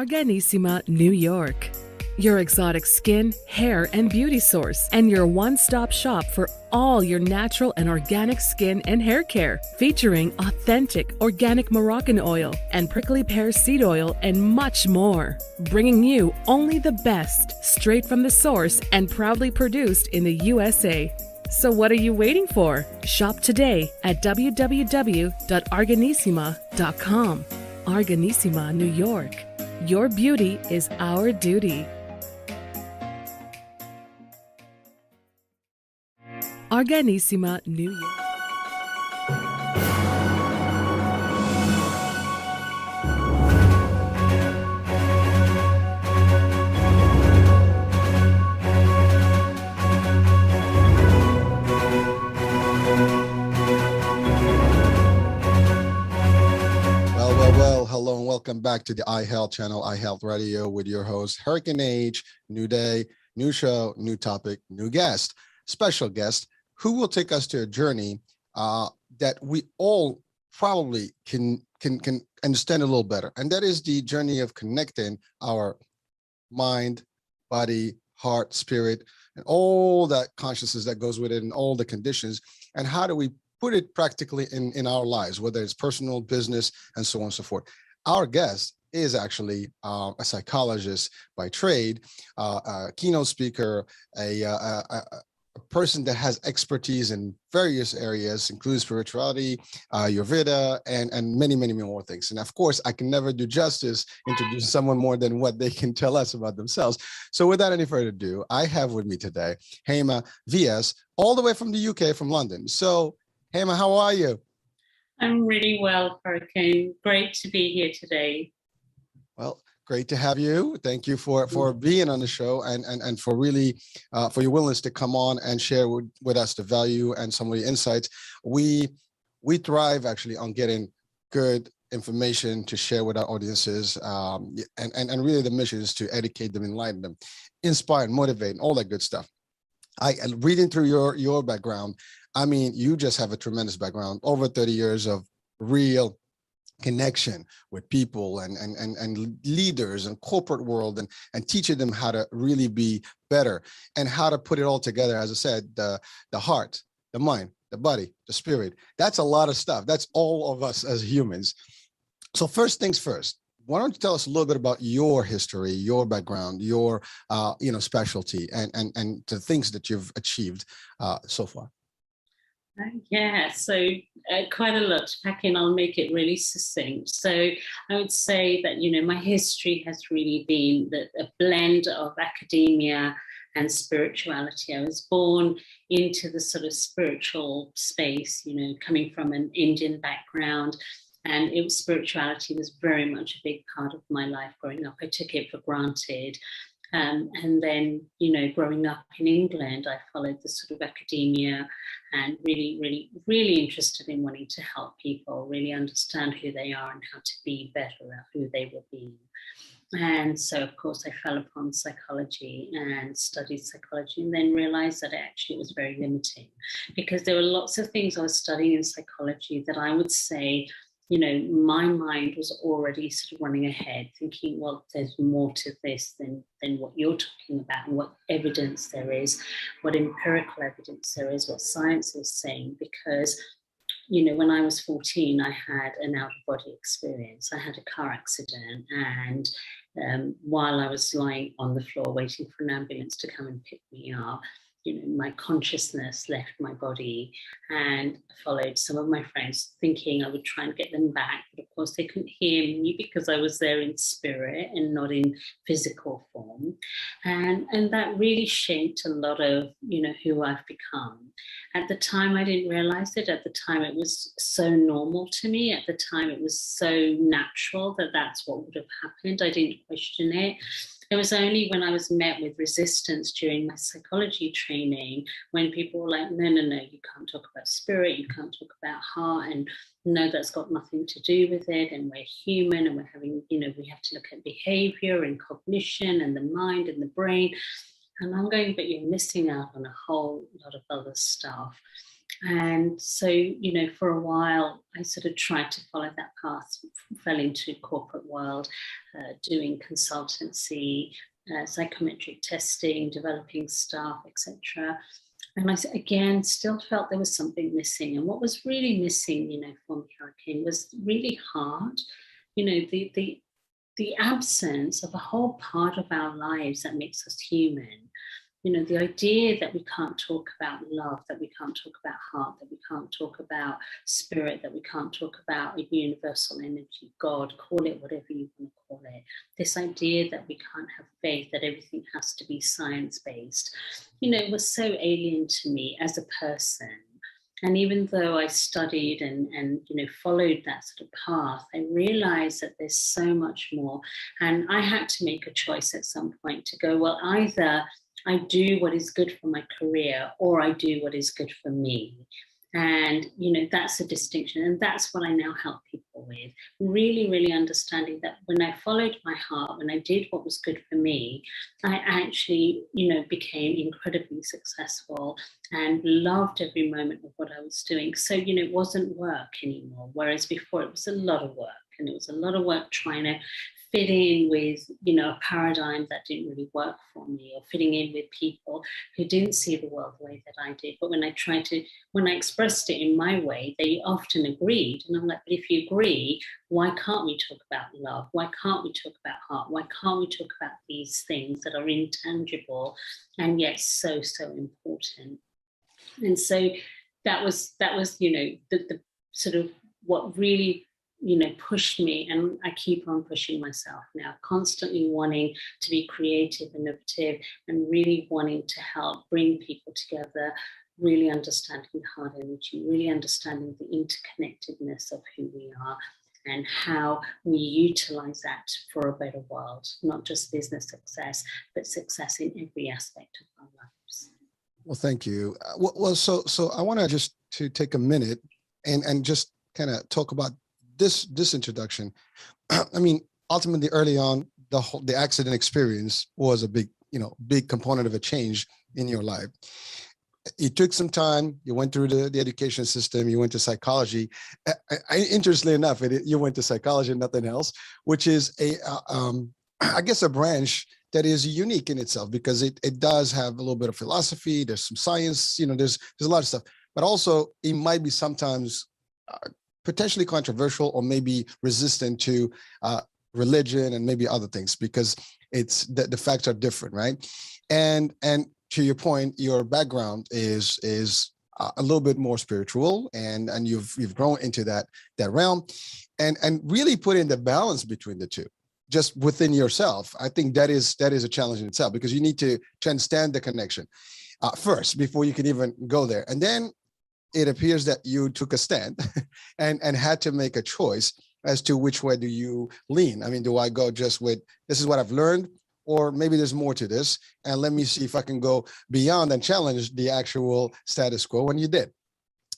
Arganissima, New York. Your exotic skin, hair, and beauty source, and your one-stop shop for all your natural and organic skin and hair care, featuring authentic organic Moroccan oil and prickly pear seed oil and much more. Bringing you only the best, straight from the source and proudly produced in the USA. So what are you waiting for? Shop today at www.arganissima.com. Arganissima, New York. Your beauty is our duty. Arganissima, New York. Well, hello and welcome back to the iHealth channel, iHealth Radio, with your host, Hurricane H. New day, new show, new topic, new guest, special guest, who will take us to a journey that we all probably can understand a little better. And that is the journey of connecting our mind, body, heart, spirit, and all that consciousness that goes with it and all the conditions. And how do we put it practically in our lives, whether it's personal, business, and so on and so forth. Our guest is actually a psychologist by trade, a keynote speaker, a person that has expertise in various areas, including spirituality, Ayurveda, and many, many more things. And of course, I can never do justice introducing someone more than what they can tell us about themselves. So without any further ado, I have with me today, Hema, Vyas, all the way from the UK, from London. So Hema, how are you? I'm really well, Hurricane. Great to be here today. Well, great to have you. Thank you for being on the show and for really for your willingness to come on and share with us the value and some of the insights. We thrive actually on getting good information to share with our audiences, and really the mission is to educate them, enlighten them, inspire, motivate, and all that good stuff. Reading through your background, I mean, you just have a tremendous background, over 30 years of real connection with people and leaders and corporate world and teaching them how to really be better and how to put it all together. As I said, the heart, the mind, the body, the spirit. That's a lot of stuff. That's all of us as humans. So first things first, why don't you tell us a little bit about your history, your background, your specialty, and the things that you've achieved so far? Yeah, so quite a lot to pack in. I'll make it really succinct. So I would say that, my history has really been a blend of academia and spirituality. I was born into the sort of spiritual space, coming from an Indian background. And spirituality was very much a big part of my life growing up. I took it for granted. And then, growing up in England, I followed the sort of academia and really, really, really interested in wanting to help people really understand who they are and how to be better at who they were being. And so, of course, I fell upon psychology and studied psychology, and then realized that actually it was very limiting, because there were lots of things I was studying in psychology that I would say, my mind was already sort of running ahead, thinking, well, there's more to this than what you're talking about, and what evidence there is, what empirical evidence there is, what science is saying. Because, when I was 14, I had an out-of-body experience. I had a car accident, and while I was lying on the floor waiting for an ambulance to come and pick me up, my consciousness left my body, and I followed some of my friends thinking I would try and get them back. But of course they couldn't hear me because I was there in spirit and not in physical form. And that really shaped a lot of, who I've become. At the time, I didn't realize it. At the time, it was so normal to me. At the time, it was so natural that that's what would have happened. I didn't question it. It was only when I was met with resistance during my psychology training, when people were like, no, you can't talk about spirit, you can't talk about heart, and no, that's got nothing to do with it, and we're human, and we're having, we have to look at behavior and cognition and the mind and the brain. And I'm going, but you're missing out on a whole lot of other stuff. And so, for a while, I sort of tried to follow that path, fell into corporate world, doing consultancy, psychometric testing, developing staff, etc. And I, again, still felt there was something missing. And what was really missing, from Hurricane was really hard. The absence of a whole part of our lives that makes us human. The idea that we can't talk about love, that we can't talk about heart, that we can't talk about spirit, that we can't talk about a universal energy, God, call it whatever you want to call it. This idea that we can't have faith, that everything has to be science-based, was so alien to me as a person. And even though I studied and followed that sort of path, I realized that there's so much more. And I had to make a choice at some point to go, well, either I do what is good for my career or I do what is good for me. And, that's a distinction. And that's what I now help people with. Really, really understanding that when I followed my heart, when I did what was good for me, I actually, became incredibly successful and loved every moment of what I was doing. So, it wasn't work anymore. Whereas before it was a lot of work, and it was a lot of work trying to fit in with, a paradigm that didn't really work for me, or fitting in with people who didn't see the world the way that I did. But when I expressed it in my way, they often agreed. And I'm like, but if you agree, why can't we talk about love? Why can't we talk about heart? Why can't we talk about these things that are intangible and yet so, so important? And so that was, the sort of what really, pushed me, and I keep on pushing myself now, constantly wanting to be creative, innovative, and really wanting to help bring people together, really understanding the heart energy, really understanding the interconnectedness of who we are and how we utilize that for a better world, not just business success, but success in every aspect of our lives. Well, thank you. So I want to just to take a minute and just kind of talk about this introduction. I mean, ultimately, early on, the accident experience was a big component of a change in your life. It took some time. You went through the education system. You went to psychology. Interestingly enough, you went to psychology and nothing else, which is I guess a branch that is unique in itself, because it does have a little bit of philosophy. There's some science. There's a lot of stuff, but also it might be sometimes potentially controversial or maybe resistant to religion and maybe other things, because it's the facts are different, right? And to your point, your background is a little bit more spiritual, and you've grown into that realm, and really put in the balance between the two, just within yourself. I think that is a challenge in itself, because you need to understand the connection first before you can even go there, and then it appears that you took a stand and had to make a choice as to which way do you lean. I mean, do I go just with, this is what I've learned, or maybe there's more to this, and let me see if I can go beyond and challenge the actual status quo, when you did.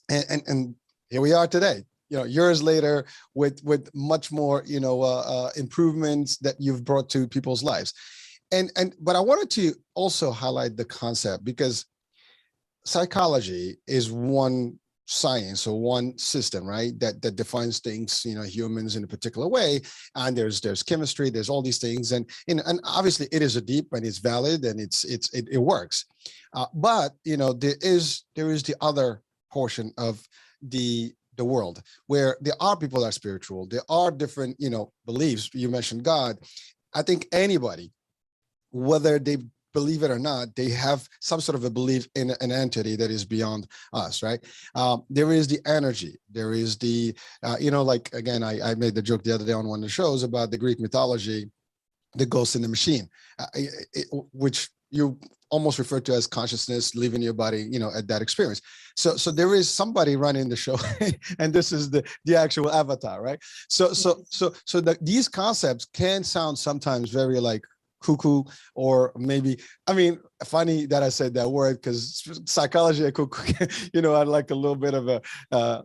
And here we are today, years later, with much more, improvements that you've brought to people's lives. But I wanted to also highlight the concept, because psychology is one science or one system, right? That defines things, humans in a particular way. And there's chemistry, there's all these things, and obviously it is a deep and it's valid and it works. But there is the other portion of the world where there are people that are spiritual. There are different, beliefs. You mentioned God. I think anybody, whether they believe it or not, they have some sort of a belief in an entity that is beyond us, right? There is the energy. There is the, like, again, I made the joke the other day on one of the shows about the Greek mythology, the ghost in the machine, which you almost refer to as consciousness leaving your body, at that experience. So there is somebody running the show, and this is the actual avatar, right? So these concepts can sound sometimes very like cuckoo, or maybe, I mean, funny that I said that word, because psychology and cuckoo, I like a little bit of a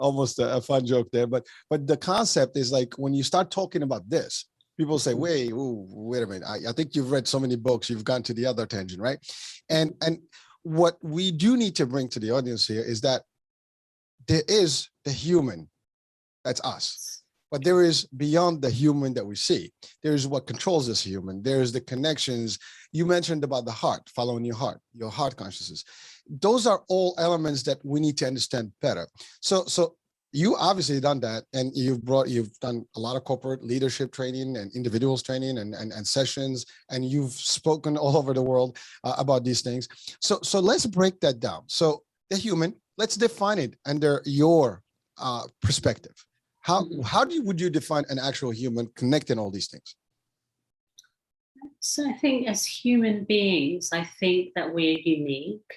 almost a fun joke there, but the concept is like, when you start talking about this, people say, wait a minute, I think you've read so many books, you've gone to the other tangent, right? And what we do need to bring to the audience here is that there is the human, that's us. but there is beyond the human that we see. There is what controls this human. There's the connections. You mentioned about the heart, following your heart consciousness. Those are all elements that we need to understand better. So you obviously done that, and you've done a lot of corporate leadership training and individuals training and sessions, and you've spoken all over the world about these things. So let's break that down. So the human, let's define it under your perspective. How would you define an actual human connecting all these things? So I think as human beings, I think that we're unique.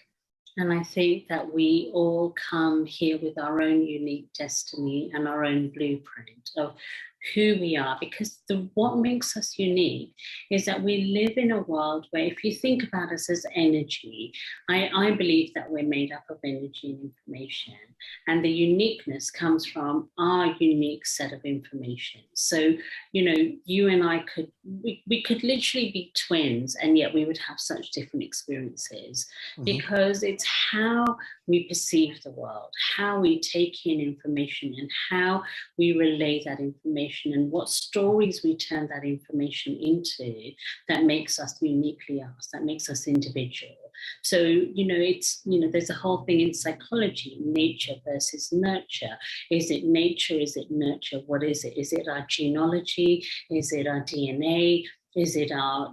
And I think that we all come here with our own unique destiny and our own blueprint of who we are, because what makes us unique is that we live in a world where, if you think about us as energy, I believe that we're made up of energy and information, and the uniqueness comes from our unique set of information. So, you and I we could literally be twins, and yet we would have such different experiences, because it's how we perceive the world, how we take in information, and how we relay that information, and what stories we turn that information into that makes us uniquely us, that makes us individual. So, there's a whole thing in psychology, nature versus nurture. Is it nature? Is it nurture? What is it? Is it our genealogy? Is it our DNA? Is it our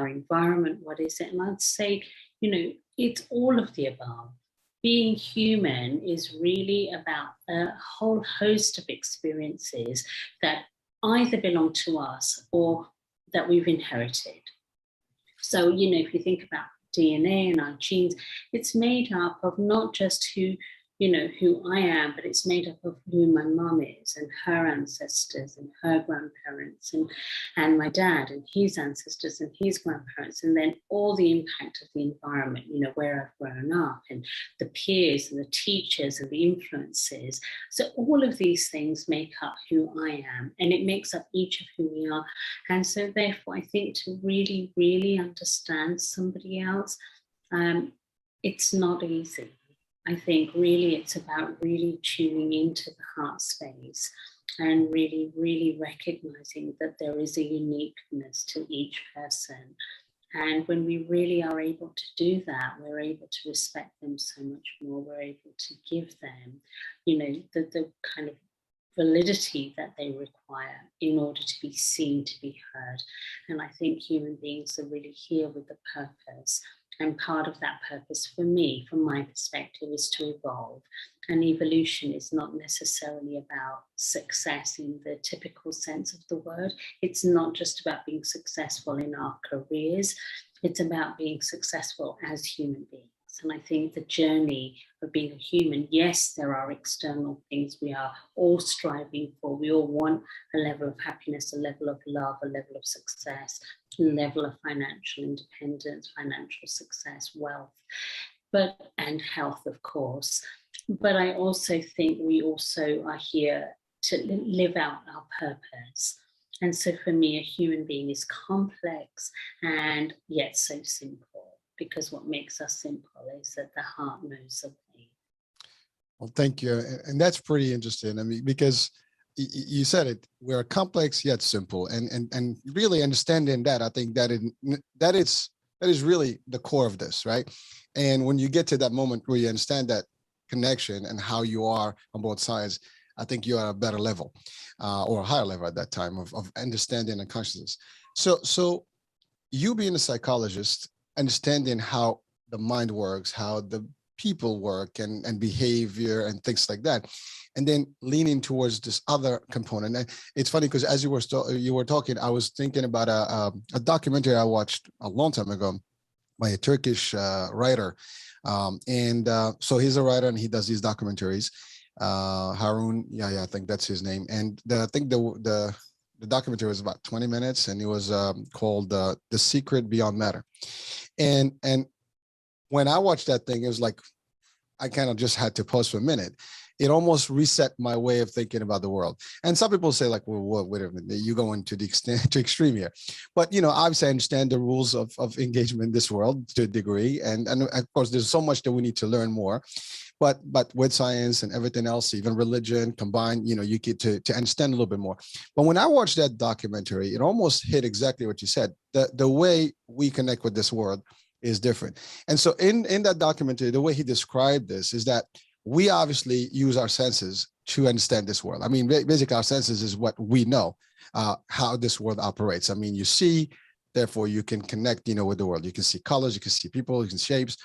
environment? What is it? And I'd say, it's all of the above. Being human is really about a whole host of experiences that either belong to us or that we've inherited. So, if you think about DNA and our genes, it's made up of not just who I am, but it's made up of who my mum is and her ancestors and her grandparents and my dad and his ancestors and his grandparents, and then all the impact of the environment, where I've grown up, and the peers and the teachers and the influences. So all of these things make up who I am, and it makes up each of who we are. And so therefore, I think to really, really understand somebody else, it's not easy. I think really it's about really tuning into the heart space and really, really recognizing that there is a uniqueness to each person. And when we really are able to do that, we're able to respect them so much more. We're able to give them, the kind of validity that they require in order to be seen, to be heard. And I think human beings are really here with a purpose. And part of that purpose for me, from my perspective, is to evolve. And evolution is not necessarily about success in the typical sense of the word. It's not just about being successful in our careers. It's about being successful as human beings. And I think the journey of being a human, yes, there are external things we are all striving for. We all want a level of happiness, a level of love, a level of success, a level of financial independence, financial success, wealth, and health, of course. But I also think we also are here to live out our purpose. And so for me, a human being is complex and yet so simple. Because what makes us simple is that the heart knows of me. Well, thank you. And that's pretty interesting. I mean, because you said it, we're complex yet simple. And really understanding that, I think that is really the core of this, right? And when you get to that moment where you understand that connection and how you are on both sides, I think you're at a better level or a higher level at that time of understanding and consciousness. So you being a psychologist, understanding how the mind works, how the people work and behavior and things like that, and then leaning towards this other component. And it's funny because as you were talking, I was thinking about a documentary I watched a long time ago by a Turkish writer, so he's a writer and he does these documentaries. Harun, I think that's his name. And I think the documentary was about 20 minutes, and it was called "The Secret Beyond Matter." And when I watched that thing, it was like I kind of just had to pause for a minute. It almost reset my way of thinking about the world. And some people say, like, well, wait a minute, you go into the extreme here. But obviously, I understand the rules of engagement in this world to a degree, and of course, there's so much that we need to learn more. but with science and everything else, even religion combined, you get to understand a little bit more. But when I watched that documentary, it almost hit exactly what you said. The way we connect with this world is different. And so in that documentary, the way he described this is that we obviously use our senses to understand this world. I mean, basically our senses is what we know, how this world operates. I mean, you see, therefore you can connect, with the world. You can see colors, you can see people, you can shapes.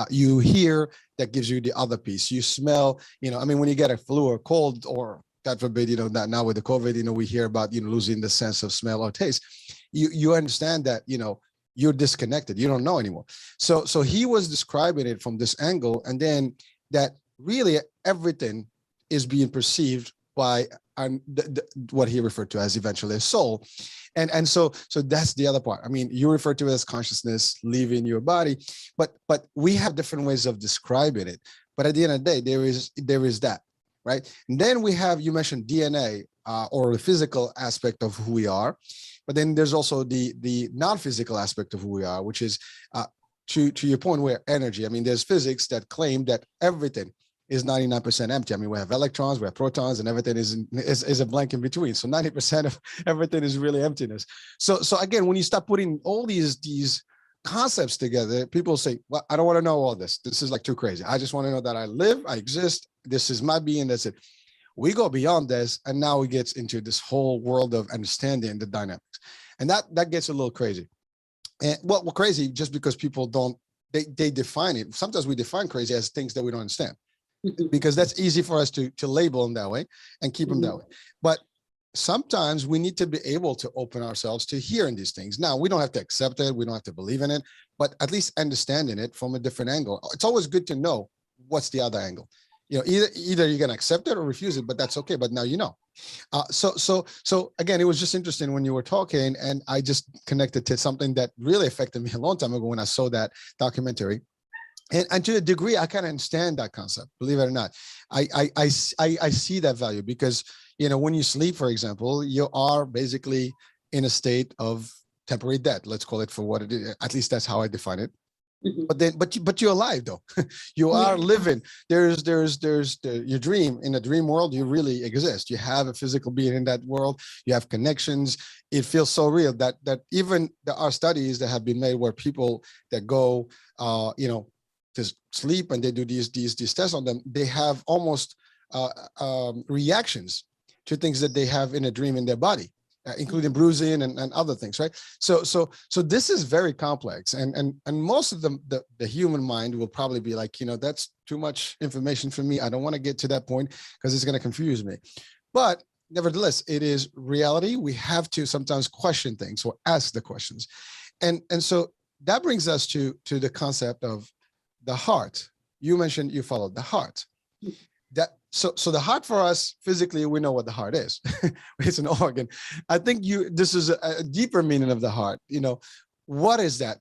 You hear, that gives you the other piece. You smell, I mean, when you get a flu or cold, or God forbid, that now with the COVID, we hear about, losing the sense of smell or taste. You understand that, you're disconnected. You don't know anymore. So he was describing it from this angle, and then that really everything is being perceived by what he referred to as eventually a soul. And so that's the other part. I mean, you refer to it as consciousness leaving your body, but we have different ways of describing it. But at the end of the day, there is that, right? And then we have, you mentioned DNA, or the physical aspect of who we are, but then there's also the non-physical aspect of who we are, which is to your point, where energy. I mean, there's physics that claim that everything is 99% empty. I mean, we have electrons, we have protons, and everything is a blank in between. So 90% of everything is really emptiness. So again, when you start putting all these concepts together, people say, well, I don't want to know all this. This is like too crazy. I just want to know that I live, I exist. This is my being. That's it. We go beyond this, and now we get into this whole world of understanding the dynamics. And that gets a little crazy. And well, crazy just because people don't, they define it. Sometimes we define crazy as things that we don't understand, because that's easy for us to label them that way and keep them that way. But sometimes we need to be able to open ourselves to hearing these things. Now, we don't have to accept it. We don't have to believe in it, but at least understanding it from a different angle. It's always good to know what's the other angle. Either you're going to accept it or refuse it, but that's okay. But now you know. So again, it was just interesting when you were talking, and I just connected to something that really affected me a long time ago when I saw that documentary. And to a degree, I kind of understand that concept, believe it or not. I see that value, because, when you sleep, for example, you are basically in a state of temporary death. Let's call it for what it is. At least that's how I define it. But you're alive though. You are living. There's your dream. In a dream world, you really exist. You have a physical being in that world. You have connections. It feels so real that even there are studies that have been made where people that go, to sleep and they do these tests on them, they have almost reactions to things that they have in a dream in their body, including bruising and other things, right? So this is very complex, and most of the human mind will probably be like, that's too much information for me. I don't want to get to that point because it's going to confuse me. But nevertheless, it is reality. We have to sometimes question things or ask the questions, and so that brings us to the concept of the heart. You mentioned you followed the heart. So the heart for us physically, we know what the heart is. It's an organ. I think this is a deeper meaning of the heart. What is that?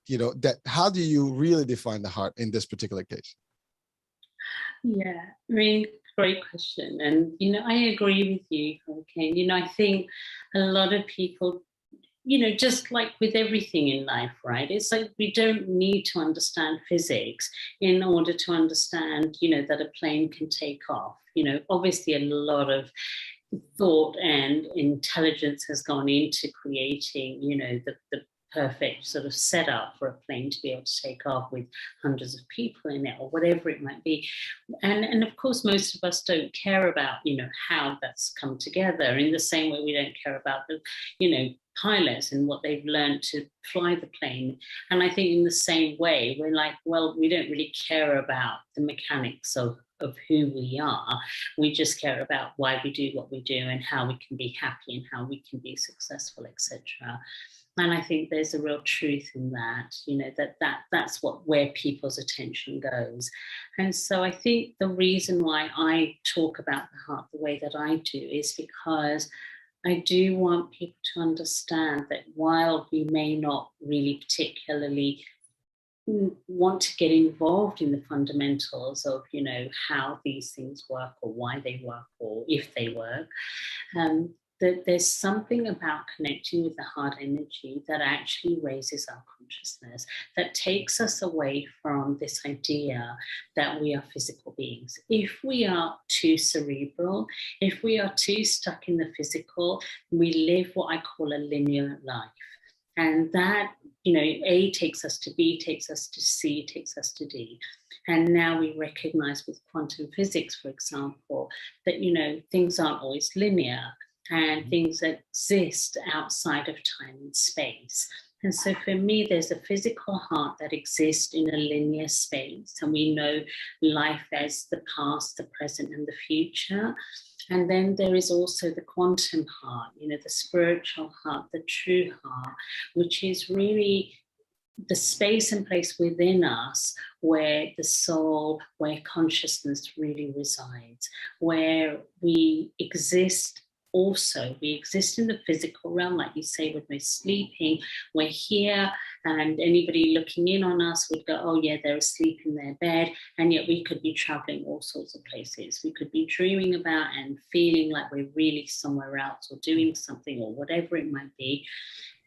How do you really define the heart in this particular case? Yeah, I mean, great question. And, I agree with you, Hurricane. I think a lot of people, just like with everything in life, right? It's like we don't need to understand physics in order to understand, that a plane can take off. Obviously a lot of thought and intelligence has gone into creating, the perfect sort of setup for a plane to be able to take off with hundreds of people in it or whatever it might be. And of course, most of us don't care about, how that's come together, in the same way we don't care about the, pilots and what they've learned to fly the plane. And I think in the same way, we're like, well, we don't really care about the mechanics of who we are. We just care about why we do what we do and how we can be happy and how we can be successful, etc. And I think there's a real truth in that, that's where people's attention goes. And so I think the reason why I talk about the heart the way that I do is because I do want people to understand that while we may not really particularly want to get involved in the fundamentals of, how these things work or why they work or if they work, that there's something about connecting with the heart energy that actually raises our consciousness, that takes us away from this idea that we are physical beings. If we are too cerebral, if we are too stuck in the physical, we live what I call a linear life. And that, A takes us to B, takes us to C, takes us to D. And now we recognize with quantum physics, for example, that, things aren't always linear and things exist outside of time and space. And so for me, there's a physical heart that exists in a linear space. And we know life as the past, the present, and the future. And then there is also the quantum heart, the spiritual heart, the true heart, which is really the space and place within us where the soul, where consciousness really resides, where we exist. Also, we exist in the physical realm, like you say, when we're sleeping, we're here, and anybody looking in on us would go, oh yeah, they're asleep in their bed, and yet we could be traveling all sorts of places. We could be dreaming about and feeling like we're really somewhere else or doing something or whatever it might be.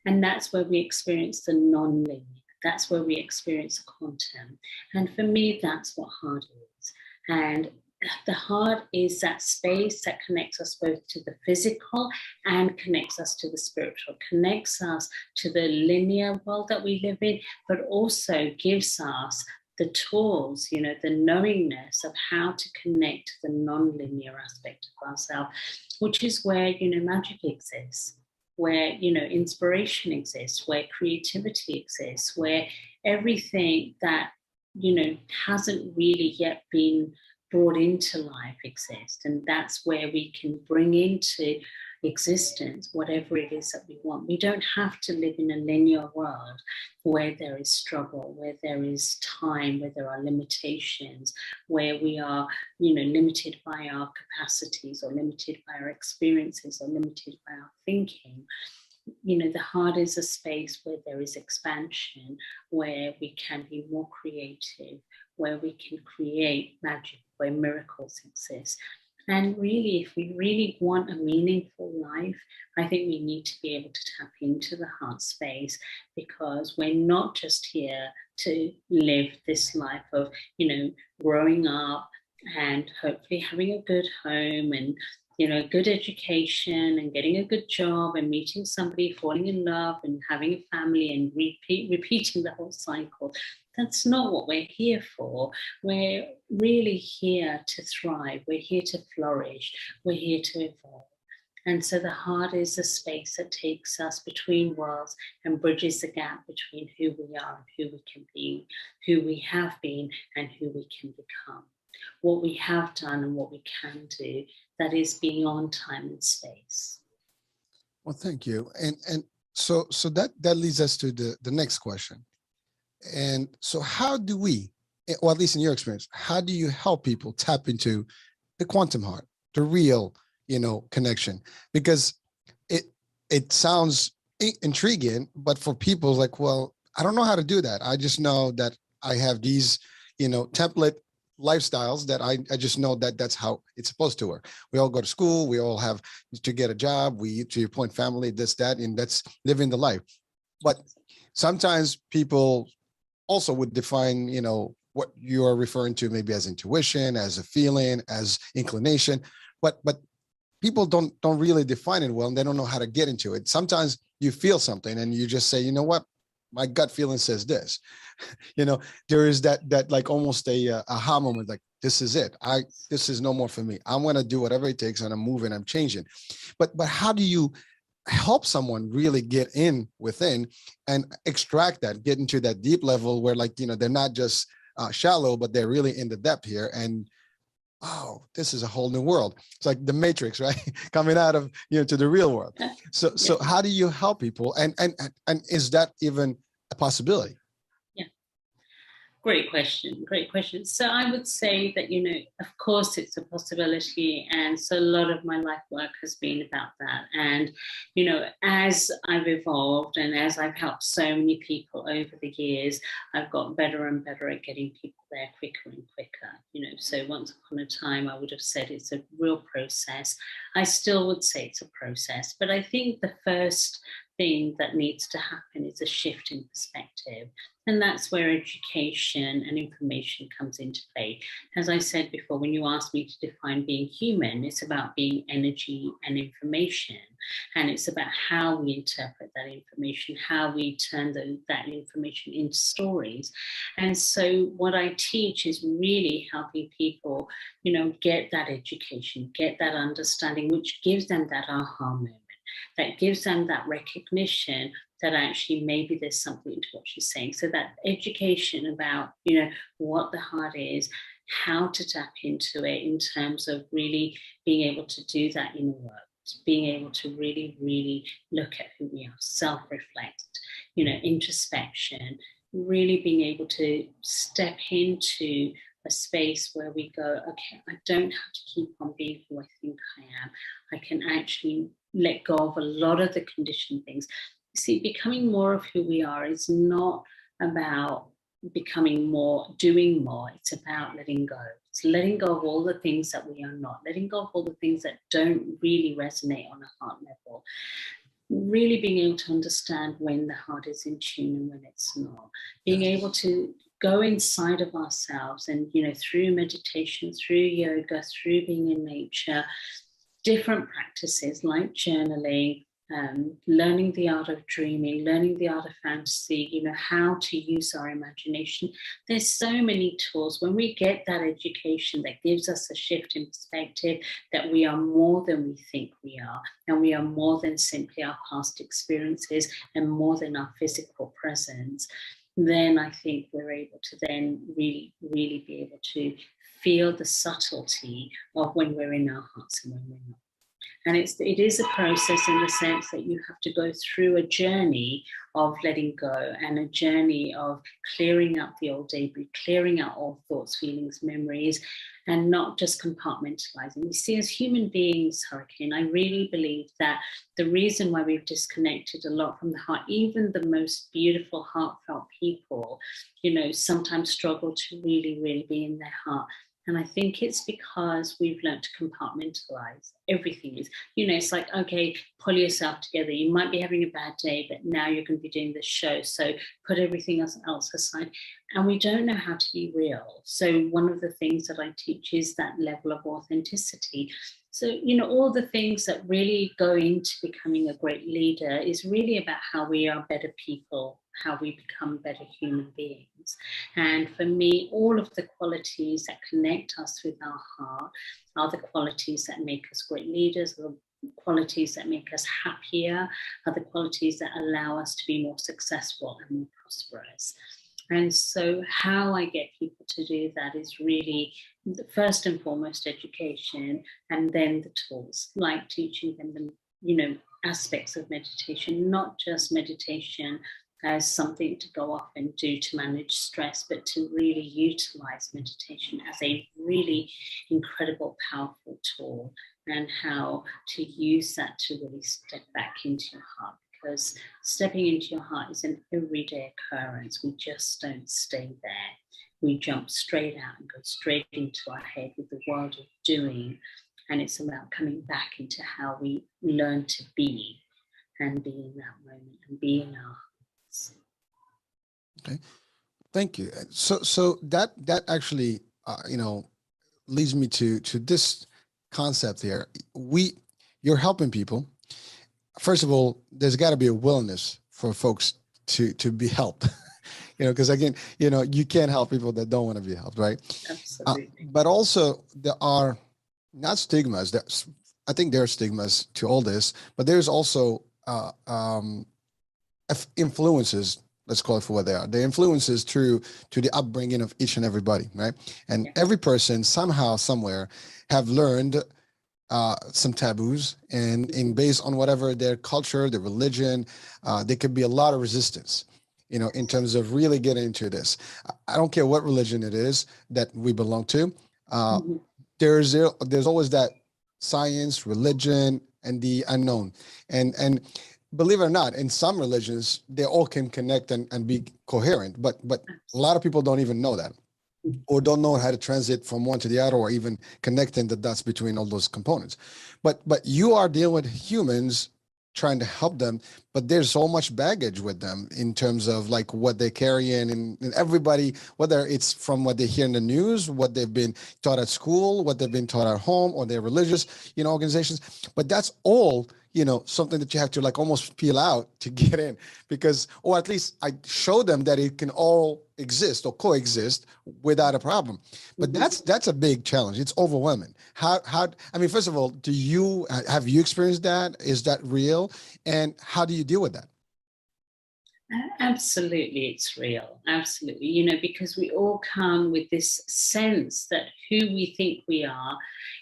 And that's where we experience the non-linear. That's where we experience the quantum. And for me, that's what heart is. And the heart is that space that connects us both to the physical and connects us to the spiritual, connects us to the linear world that we live in, but also gives us the tools, the knowingness of how to connect to the non-linear aspect of ourselves, which is where, magic exists, where, inspiration exists, where creativity exists, where everything that, hasn't really yet been brought into life exist. And that's where we can bring into existence whatever it is that we want. We don't have to live in a linear world where there is struggle, where there is time, where there are limitations, where we are, limited by our capacities or limited by our experiences or limited by our thinking. The heart is a space where there is expansion, where we can be more creative, where we can create magic, where miracles exist. And really, if we really want a meaningful life, I think we need to be able to tap into the heart space, because we're not just here to live this life of, growing up and hopefully having a good home and, a good education and getting a good job and meeting somebody, falling in love and having a family and repeating the whole cycle. That's not what we're here for. We're really here to thrive. We're here to flourish. We're here to evolve. And so the heart is a space that takes us between worlds and bridges the gap between who we are and who we can be, who we have been and who we can become. What we have done and what we can do, that is beyond time and space. Well, thank you. And so that leads us to the next question. And so how do we, or at least in your experience, how do you help people tap into the quantum heart, the real, connection? Because it sounds intriguing, but for people like, well, I don't know how to do that. I just know that I have these, template lifestyles that I just know that that's how it's supposed to work. We all go to school. We all have to get a job. We, to your point, family, this, that, and that's living the life. But sometimes people also would define, what you are referring to maybe as intuition, as a feeling, as inclination, but people don't really define it well, and they don't know how to get into it. Sometimes you feel something and you just say, you know what, my gut feeling says this. There is that like almost a aha moment, like this is it. This is no more for me. I'm going to do whatever it takes, and I'm moving, I'm changing. But how do you help someone really get in within and extract that, get into that deep level where, like, they're not just shallow, but they're really in the depth here, and oh, this is a whole new world. It's like the Matrix, right? Coming out of, to the real world. So how do you help people? And is that even a possibility? Yeah. Great question. Great question. So I would say that, of course, it's a possibility. And so a lot of my life work has been about that. And, as I've evolved and as I've helped so many people over the years, I've got better and better at getting people there quicker and quicker. So once upon a time, I would have said it's a real process. I still would say it's a process. But I think the first thing that needs to happen is a shift in perspective. And that's where education and information comes into play. As I said before, when you asked me to define being human, it's about being energy and information. And it's about how we interpret that information, how we turn that information into stories. And so what I teach is really helping people, get that education, get that understanding, which gives them that aha moment, that gives them that recognition that actually maybe there's something to what she's saying. So that education about, what the heart is, how to tap into it in terms of really being able to do that inner work, being able to really, really look at who we are, self-reflect, introspection, really being able to step into a space where we go, okay, I don't have to keep on being who I think I am. I can actually let go of a lot of the conditioned things. See, becoming more of who we are is not about becoming more, doing more. It's about letting go. It's letting go of all the things that we are not, letting go of all the things that don't really resonate on a heart level. Really being able to understand when the heart is in tune and when it's not. Being able to go inside of ourselves and, through meditation, through yoga, through being in nature, different practices like journaling, learning the art of dreaming, learning the art of fantasy, how to use our imagination. There's so many tools. When we get that education that gives us a shift in perspective, that we are more than we think we are, and we are more than simply our past experiences and more than our physical presence, then I think we're able to then really, really be able to feel the subtlety of when we're in our hearts and when we're not. And it is a process in the sense that you have to go through a journey of letting go and a journey of clearing up the old debris, clearing out all thoughts, feelings, memories, and not just compartmentalizing. You see, as human beings, Hurricane, I really believe that the reason why we've disconnected a lot from the heart, even the most beautiful, heartfelt people, sometimes struggle to really, really be in their heart. And I think it's because we've learned to compartmentalize. Everything is, it's like, okay, pull yourself together. You might be having a bad day, but now you're going to be doing this show. So put everything else aside. And we don't know how to be real. So one of the things that I teach is that level of authenticity. So, all the things that really go into becoming a great leader is really about how we are better people, how we become better human beings. And for me, all of the qualities that connect us with our heart are the qualities that make us great leaders, are the qualities that make us happier, are the qualities that allow us to be more successful and more prosperous. And so how I get people to do that is really, first and foremost, education, and then the tools, like teaching them the, aspects of meditation, not just meditation as something to go off and do to manage stress, but to really utilize meditation as a really incredible, powerful tool, and how to use that to really step back into your heart. Because stepping into your heart is an everyday occurrence. We just don't stay there. We jump straight out and go straight into our head with the world of doing. And it's about coming back into how we learn to be and be in that moment and be in our hearts. Okay, thank you. So that actually, leads me to this concept here. You're helping people. First of all, there's got to be a willingness for folks to be helped, because again, you can't help people that don't want to be helped, right? Absolutely. But also there are not stigmas. I think there are stigmas to all this, but there's also influences. Let's call it for what they are. The influences to the upbringing of each and everybody, right? And every person somehow, somewhere, have learned some taboos, and based on whatever their culture, their religion, there could be a lot of resistance. in terms of really getting into this. I don't care what religion it is that we belong to. Mhm. There's always that science, religion, and the unknown. And believe it or not, in some religions, they all can connect and be coherent, but a lot of people don't even know that, or don't know how to transit from one to the other, or even connecting the dots between all those components. But you are dealing with humans, trying to help them, but there's so much baggage with them in terms of like what they carry in, and everybody, whether it's from what they hear in the news, what they've been taught at school, what they've been taught at home, or their religious, organizations. But that's all, something that you have to like almost peel out to get in, because, or at least I show them that it can all exist or coexist without a problem. But that's a big challenge. It's overwhelming. How I mean, first of all, have you experienced that? Is that real? And how do you deal with that? Absolutely, it's real. Absolutely. Because we all come with this sense that who we think we are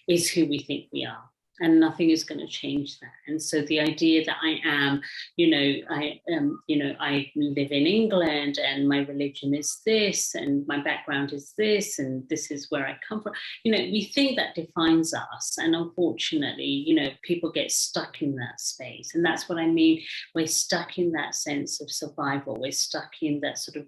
is who we think we are. And nothing is going to change that. And so the idea that I am, I live in England and my religion is this and my background is this and this is where I come from. We think that defines us. And unfortunately, people get stuck in that space. And that's what I mean. We're stuck in that sense of survival. We're stuck in that sort of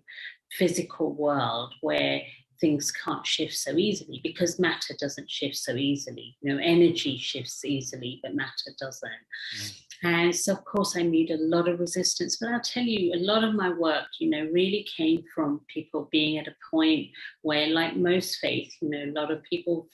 physical world where things can't shift so easily, because matter doesn't shift so easily. Energy shifts easily, but matter doesn't. And so, of course, I meet a lot of resistance. But I'll tell you, a lot of my work, really came from people being at a point where, like most faith, a lot of people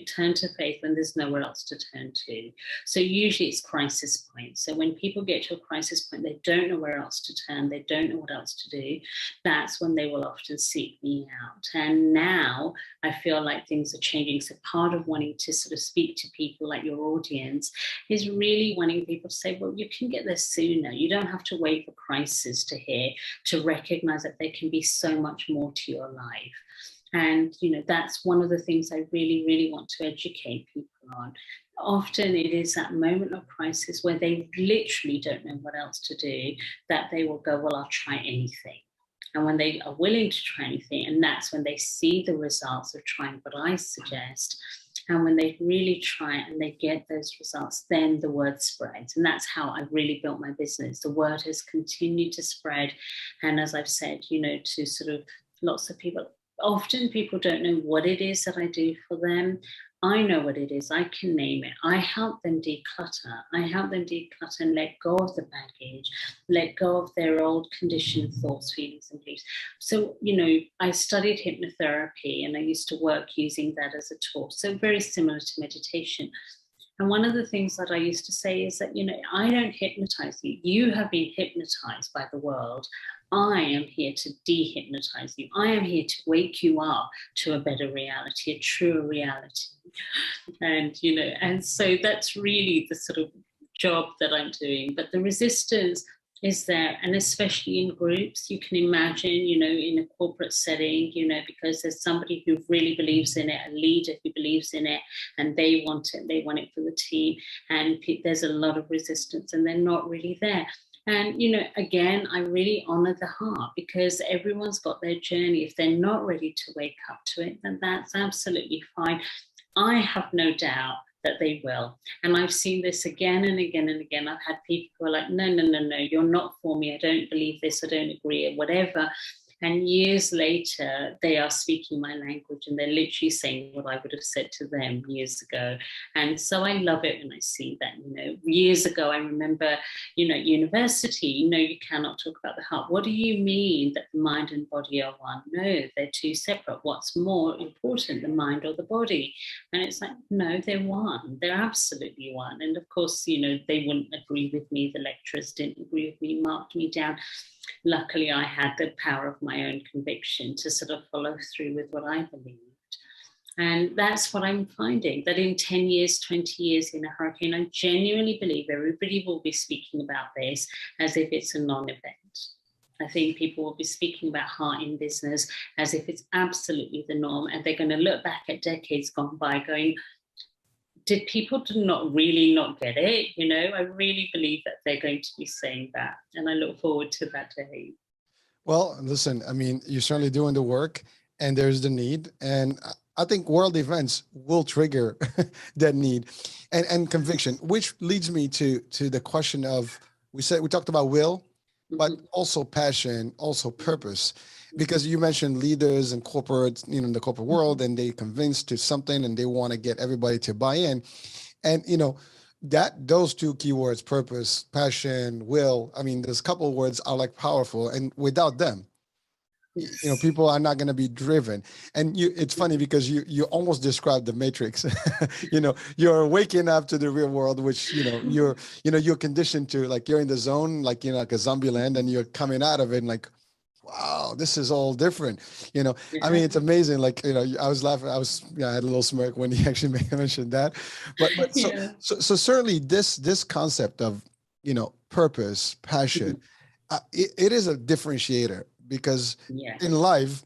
turn to faith when there's nowhere else to turn to. So usually it's crisis points. So when people get to a crisis point, they don't know where else to turn. They don't know what else to do. That's when they will often seek me out. And now I feel like things are changing. So part of wanting to sort of speak to people like your audience is really wanting people to say, well, you can get there sooner. You don't have to wait for crisis to recognize that there can be so much more to your life. And, that's one of the things I really, really want to educate people on. Often it is that moment of crisis where they literally don't know what else to do, that they will go, well, I'll try anything. And when they are willing to try anything, and that's when they see the results of trying what I suggest, and when they really try and they get those results, then the word spreads. And that's how I really built my business. The word has continued to spread. And as I've said, to sort of lots of people, often people don't know what it is that I do for them. I know what it is. I can name it. I help them declutter. I help them declutter and let go of the baggage, let go of their old conditioned thoughts, feelings, and beliefs. So, I studied hypnotherapy and I used to work using that as a tool. So very similar to meditation. And one of the things that I used to say is that, I don't hypnotize you. You have been hypnotized by the world. I am here to dehypnotize you. I am here to wake you up to a better reality, a truer reality. And so that's really the sort of job that I'm doing. But the resistance is there, and especially in groups. You can imagine, in a corporate setting, because there's somebody who really believes in it, a leader who believes in it, and they want it for the team, and there's a lot of resistance and they're not really there. And, again, I really honor the heart, because everyone's got their journey. If they're not ready to wake up to it, then that's absolutely fine. I have no doubt that they will. And I've seen this again and again and again. I've had people who are like, no, you're not for me. I don't believe this. I don't agree, or whatever. And years later, they are speaking my language and they're literally saying what I would have said to them years ago. And so I love it when I see that. Years ago, I remember, university, you cannot talk about the heart. What do you mean that the mind and body are one? No, they're two separate. What's more important, the mind or the body? And it's like, no, they're one. They're absolutely one. And of course, they wouldn't agree with me. The lecturers didn't agree with me, marked me down. Luckily, I had the power of my own conviction to sort of follow through with what I believed. And that's what I'm finding, that in 10 years, 20 years in a hurricane, I genuinely believe everybody will be speaking about this as if it's a non-event. I think people will be speaking about heart in business as if it's absolutely the norm. And they're going to look back at decades gone by going, did people not get it? I really believe that they're going to be saying that. And I look forward to that day. Well, listen, I mean, you're certainly doing the work and there's the need. And I think world events will trigger that need and conviction, which leads me to the question of we talked about will, but Mhm, also passion, also purpose. Because you mentioned leaders and corporate, in the corporate world, and they convinced to something and they want to get everybody to buy in. And that those two keywords, purpose, passion, will, I mean, there's a couple of words are like powerful, and without them, yes. people are not going to be driven. And it's funny because you almost described the matrix. You're waking up to the real world, which you're conditioned to, like you're in the zone, like like a zombie land, and you're coming out of it and like, wow, this is all different. I Yeah. mean, it's amazing. Like, I was laughing. I had a little smirk when he actually mentioned that. But so Yeah. so certainly this concept of purpose, passion, Mhm, it is a differentiator, because in yes. life,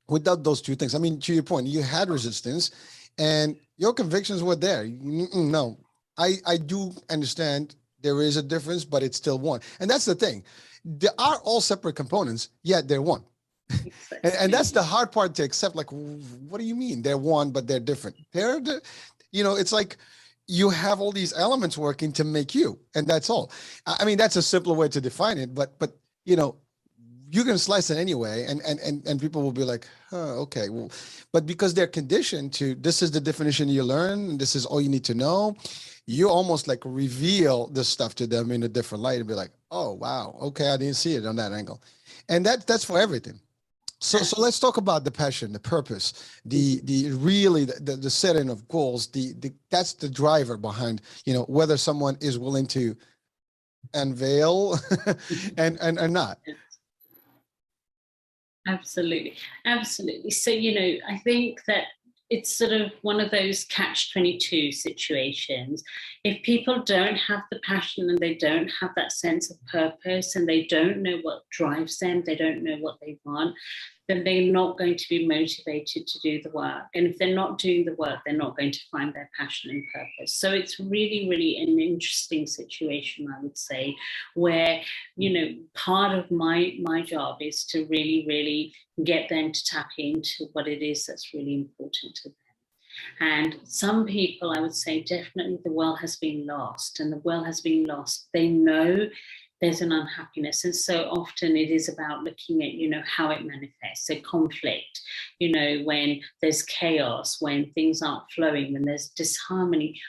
without those two things, I mean, to your point, you had resistance and your convictions were there. No, I do understand there is a difference, but it's still one. And that's the thing. They are all separate components, yet they're one. And that's the Exactly. hard part to accept. Like, what do you mean they're one, but they're different? It's like you have all these elements working to make you, and that's all. I mean, that's a simpler way to define it, but you know, you can slice it anyway, and people will be like, okay, well, but because they're conditioned to, this is the definition you learn, and this is all you need to know, you almost like reveal this stuff to them in a different light and be like, oh wow, okay, I didn't see it on that angle. And that's for everything. So let's talk about the passion, the purpose, the really the setting of goals, the that's the driver behind, whether someone is willing to unveil and not. Absolutely. Absolutely. So, I think that it's sort of one of those catch-22 situations. If people don't have the passion and they don't have that sense of purpose and they don't know what drives them, they don't know what they want, then they're not going to be motivated to do the work. And if they're not doing the work, they're not going to find their passion and purpose. So it's really, really an interesting situation, I would say, where part of my job is to really, really get them to tap into what it is that's really important to them. And some people, I would say, definitely the will has been lost, and the will has been lost. They know there's an unhappiness, and so often it is about looking at how it manifests. So conflict, when there's chaos, when things aren't flowing, when there's disharmony,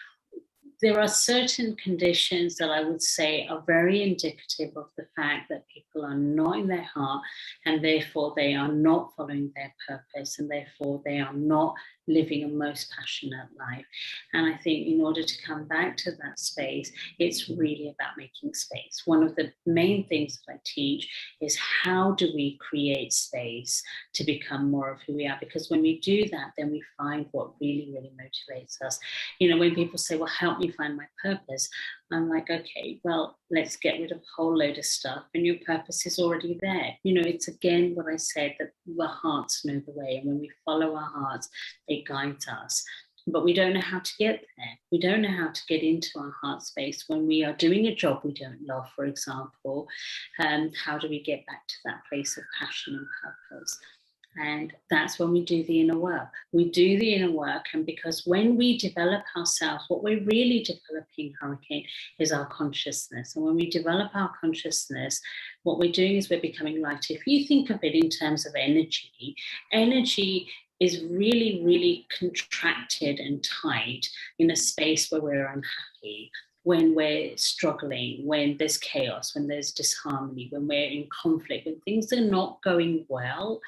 there are certain conditions that I would say are very indicative of the fact that people are not in their heart, and therefore they are not following their purpose, and therefore they are not living a most passionate life. And I think in order to come back to that space, it's really about making space. One of the main things that I teach is, how do we create space to become more of who we are? Because when we do that, then we find what really, really motivates us. When people say, well, help me find my purpose, I'm like, okay, well, let's get rid of a whole load of stuff, and your purpose is already there. It's again what I said, that the hearts know the way, and when we follow our hearts, it guides us. But we don't know how to get there. We don't know how to get into our heart space when we are doing a job we don't love, for example. How do we get back to that place of passion and purpose? And that's when we do the inner work. We do the inner work, and because when we develop ourselves, what we're really developing, Hurricane, is our consciousness. And when we develop our consciousness, what we're doing is we're becoming lighter. If you think of it in terms of energy, energy is really, really contracted and tight in a space where we're unhappy, when we're struggling, when there's chaos, when there's disharmony, when we're in conflict, when things are not going well.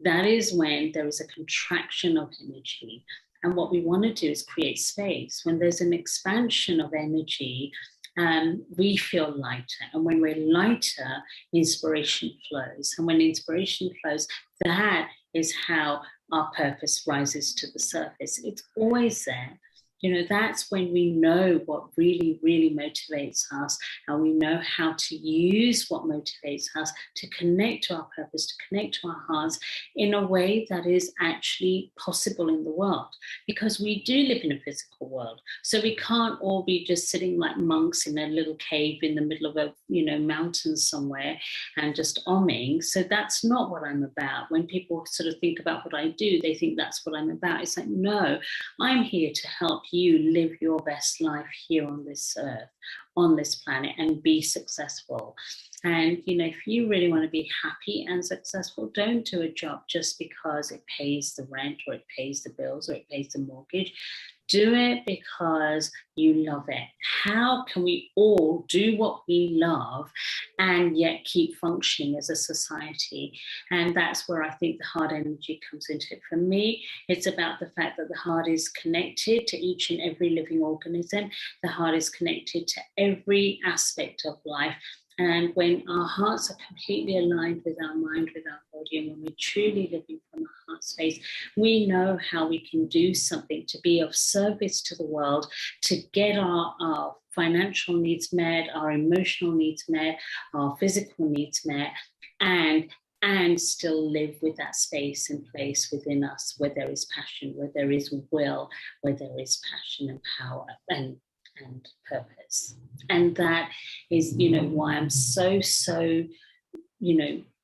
That is when there is a contraction of energy. And what we want to do is create space. When there's an expansion of energy, we feel lighter. And when we're lighter, inspiration flows. And when inspiration flows, that is how our purpose rises to the surface. It's always there. That's when we know what really, really motivates us, and we know how to use what motivates us to connect to our purpose, to connect to our hearts in a way that is actually possible in the world. Because we do live in a physical world. So we can't all be just sitting like monks in a little cave in the middle of a, mountain somewhere and just omming. So that's not what I'm about. When people sort of think about what I do, they think that's what I'm about. It's like, no, I'm here to help you live your best life here on this earth, on this planet, and be successful. And, if you really want to be happy and successful, don't do a job just because it pays the rent or it pays the bills or it pays the mortgage. Do it because you love it. How can we all do what we love and yet keep functioning as a society? And that's where I think the heart energy comes into it. For me, it's about the fact that the heart is connected to each and every living organism. The heart is connected to every aspect of life. And when our hearts are completely aligned with our mind, with our body, and when we're truly living from a heart space, we know how we can do something to be of service to the world, to get our financial needs met, our emotional needs met, our physical needs met, and still live with that space and place within us where there is passion, where there is will, where there is passion and power and purpose. And that is, why I'm so,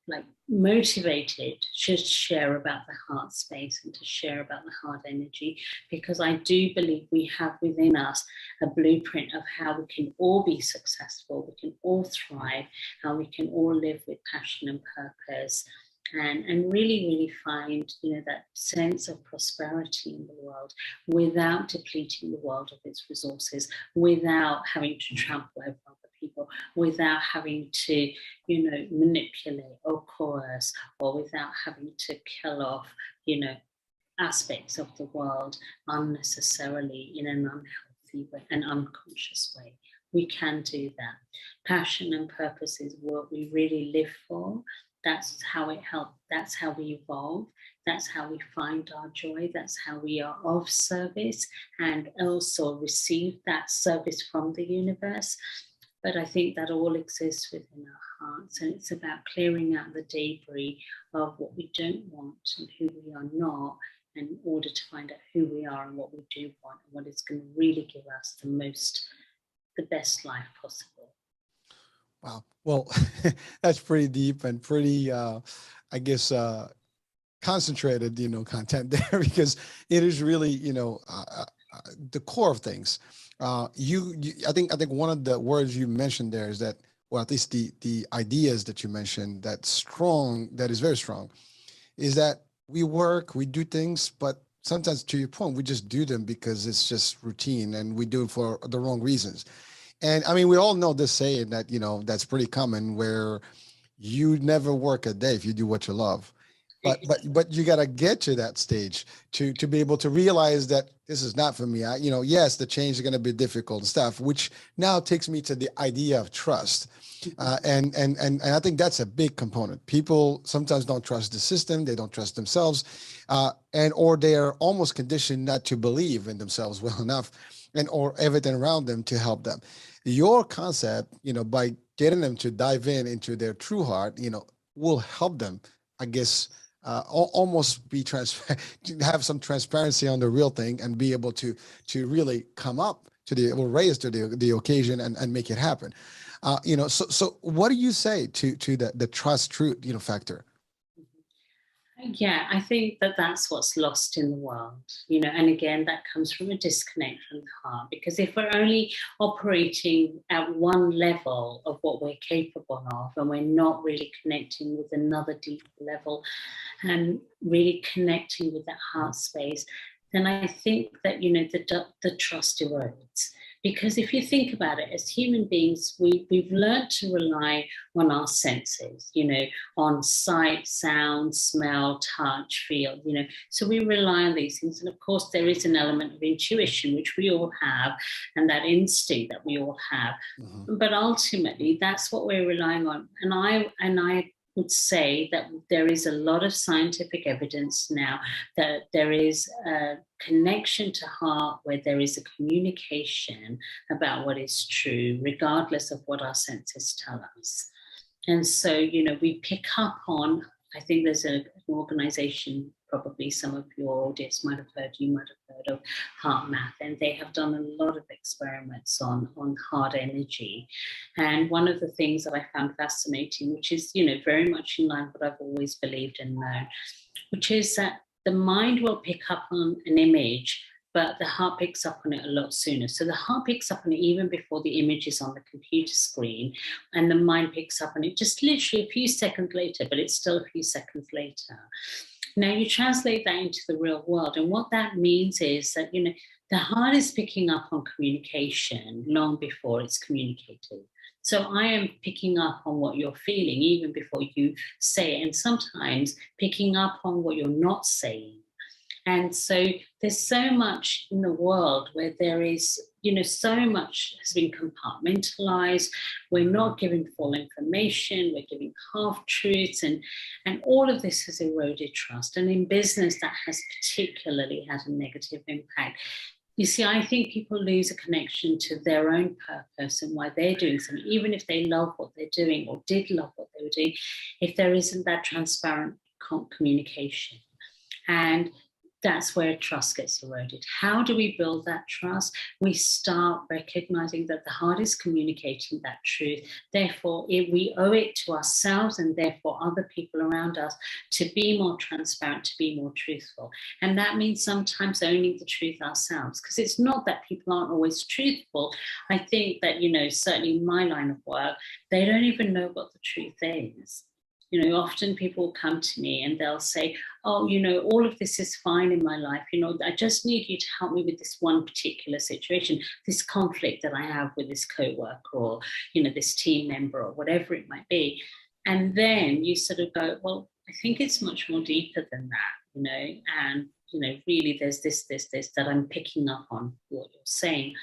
like motivated to share about the heart space and to share about the heart energy, because I do believe we have within us a blueprint of how we can all be successful, we can all thrive, how we can all live with passion and purpose. And really, really find, that sense of prosperity in the world without depleting the world of its resources, without having to trample over other people, without having to, manipulate or coerce, or without having to kill off, aspects of the world unnecessarily in an unhealthy way, an unconscious way. We can do that. Passion and purpose is what we really live for. That's how it helps. That's how we evolve. That's how we find our joy. That's how we are of service and also receive that service from the universe. But I think that all exists within our hearts, and it's about clearing out the debris of what we don't want and who we are not, in order to find out who we are and what we do want and what is going to really give us the best life possible. Wow. Well, that's pretty deep and pretty, I guess, concentrated, content there, because it is really, the core of things. I think one of the words you mentioned there is that, well, at least the ideas that you mentioned, that is very strong, is that we work, we do things, but sometimes, to your point, we just do them because it's just routine and we do it for the wrong reasons. And I mean, we all know this saying that, that's pretty common, where you never work a day if you do what you love. But you got to get to that stage to be able to realize that this is not for me. Yes, the change is going to be difficult and stuff, which now takes me to the idea of trust. And I think that's a big component. People sometimes don't trust the system. They don't trust themselves, or they are almost conditioned not to believe in themselves well enough, or everything around them to help them. Your concept, by getting them to dive into their true heart, will help them, I guess, almost be transparent, have some transparency on the real thing, and be able to really come up to raise to the occasion and make it happen. So what do you say to the trust truth, factor? Yeah, I think that's what's lost in the world, and again, that comes from a disconnect from the heart. Because if we're only operating at one level of what we're capable of, and we're not really connecting with another deeper level and really connecting with that heart space, then I think that, the trust erodes. Because if you think about it, as human beings, we've learned to rely on our senses, on sight, sound, smell, touch, feel, so we rely on these things. And of course, there is an element of intuition, which we all have, and that instinct that we all have. Mm-hmm. But ultimately, that's what we're relying on. And I would say that there is a lot of scientific evidence now that there is a connection to heart where there is a communication about what is true, regardless of what our senses tell us. And so, we pick up on, I think there's an organization, probably some of your audience might have heard, you might have heard of Heart Math, and they have done a lot of experiments on heart energy. And one of the things that I found fascinating, which is, very much in line with what I've always believed and known, which is that the mind will pick up on an image, but the heart picks up on it a lot sooner. So the heart picks up on it even before the image is on the computer screen, and the mind picks up on it just literally a few seconds later, but it's still a few seconds later. Now you translate that into the real world, and what that means is that, the heart is picking up on communication long before it's communicated. So I am picking up on what you're feeling even before you say it, and sometimes picking up on what you're not saying. And so there's so much in the world where there is, so much has been compartmentalized. We're not giving full information. We're giving half-truths. And all of this has eroded trust. And in business, that has particularly had a negative impact. You see, I think people lose a connection to their own purpose and why they're doing something, even if they love what they're doing or did love what they were doing, if there isn't that transparent communication. And that's where trust gets eroded. How do we build that trust? We start recognizing that the heart is communicating that truth. Therefore, we owe it to ourselves and therefore other people around us to be more transparent, to be more truthful. And that means sometimes owning the truth ourselves, because it's not that people aren't always truthful. I think that, certainly in my line of work, they don't even know what the truth is. Often people come to me and they'll say, oh, all of this is fine in my life. I just need you to help me with this one particular situation, this conflict that I have with this coworker or, this team member or whatever it might be. And then you sort of go, well, I think it's much more deeper than that, and, really there's this that I'm picking up on what you're saying.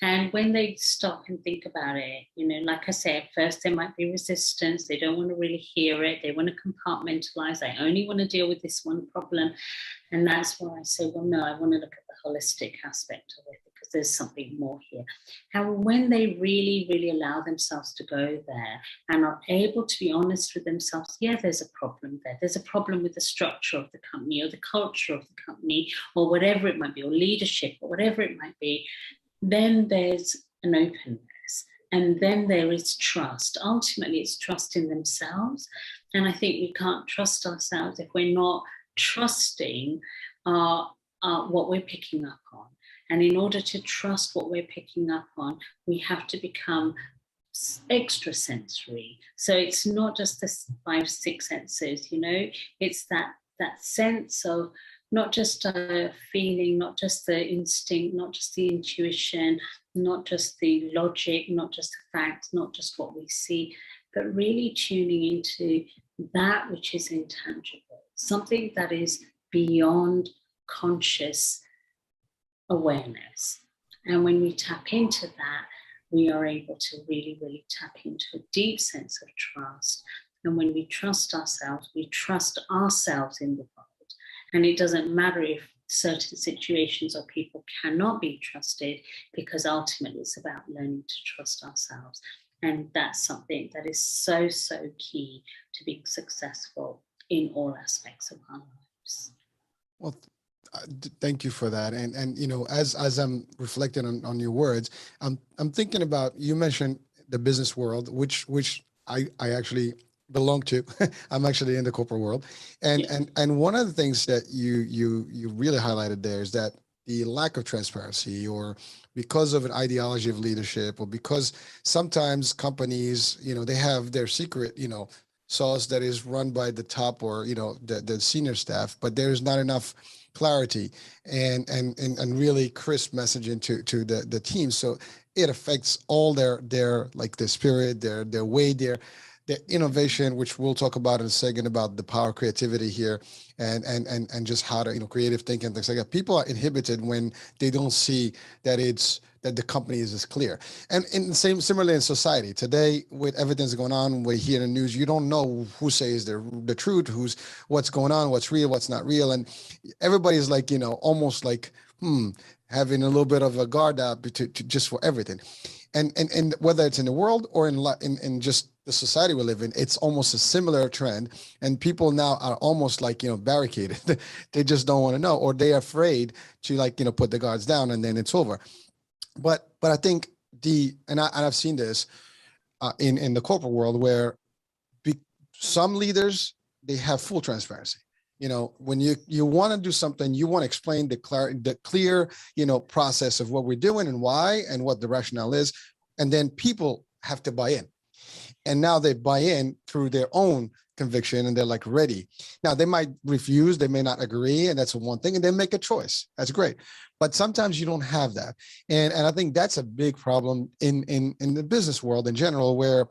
And when they stop and think about it, like I say, at first there might be resistance. They don't want to really hear it. They want to compartmentalize. I only want to deal with this one problem. And that's why I say, well, no, I want to look at the holistic aspect of it, because there's something more here. And when they really, really allow themselves to go there and are able to be honest with themselves, yeah, there's a problem there. There's a problem with the structure of the company or the culture of the company or whatever it might be, or leadership or whatever it might be. Then there's an openness, and then there is trust. Ultimately, it's trust in themselves. And I think we can't trust ourselves if we're not trusting what we're picking up on. And in order to trust what we're picking up on, we have to become extrasensory. So it's not just the 5, 6 senses, it's that sense of not just a feeling, not just the instinct, not just the intuition, not just the logic, not just the facts, not just what we see, but really tuning into that which is intangible, something that is beyond conscious awareness. And when we tap into that, we are able to really, really tap into a deep sense of trust. And when we trust ourselves in the world. And it doesn't matter if certain situations or people cannot be trusted, because ultimately it's about learning to trust ourselves. And that's something that is so, so key to being successful in all aspects of our lives. Well, thank you for that. And as I'm reflecting on your words, I'm thinking about, you mentioned the business world, which I actually belong to. I'm actually in the corporate world. And one of the things that you really highlighted there is that the lack of transparency, or because of an ideology of leadership, or because sometimes companies, they have their secret, sauce that is run by the top, or, the senior staff, but there's not enough clarity and really crisp messaging to the team. So it affects all their like the spirit, their way, the innovation, which we'll talk about in a second, about the power of creativity here, and just how to, creative thinking, things like that. People are inhibited when they don't see that that the company is as clear. And in the similarly in society today, with everything that's going on, we hear in the news, you don't know who says the truth, what's going on, what's real, what's not real. And everybody's like, almost like, having a little bit of a guard up to just for everything. And whether it's in the world or in just the society we live in, it's almost a similar trend. And people now are almost like, barricaded. They just don't want to know, or they're afraid to put the guards down, and then it's over. But I think I've seen this in the corporate world, where some leaders, they have full transparency. When you want to do something, you want to explain the clear, process of what we're doing and why and what the rationale is. And then people have to buy in. And now they buy in through their own conviction, and they're like ready. Now they might refuse, they may not agree, and that's one thing, and they make a choice. That's great. But sometimes you don't have that. And I think that's a big problem in the business world in general, where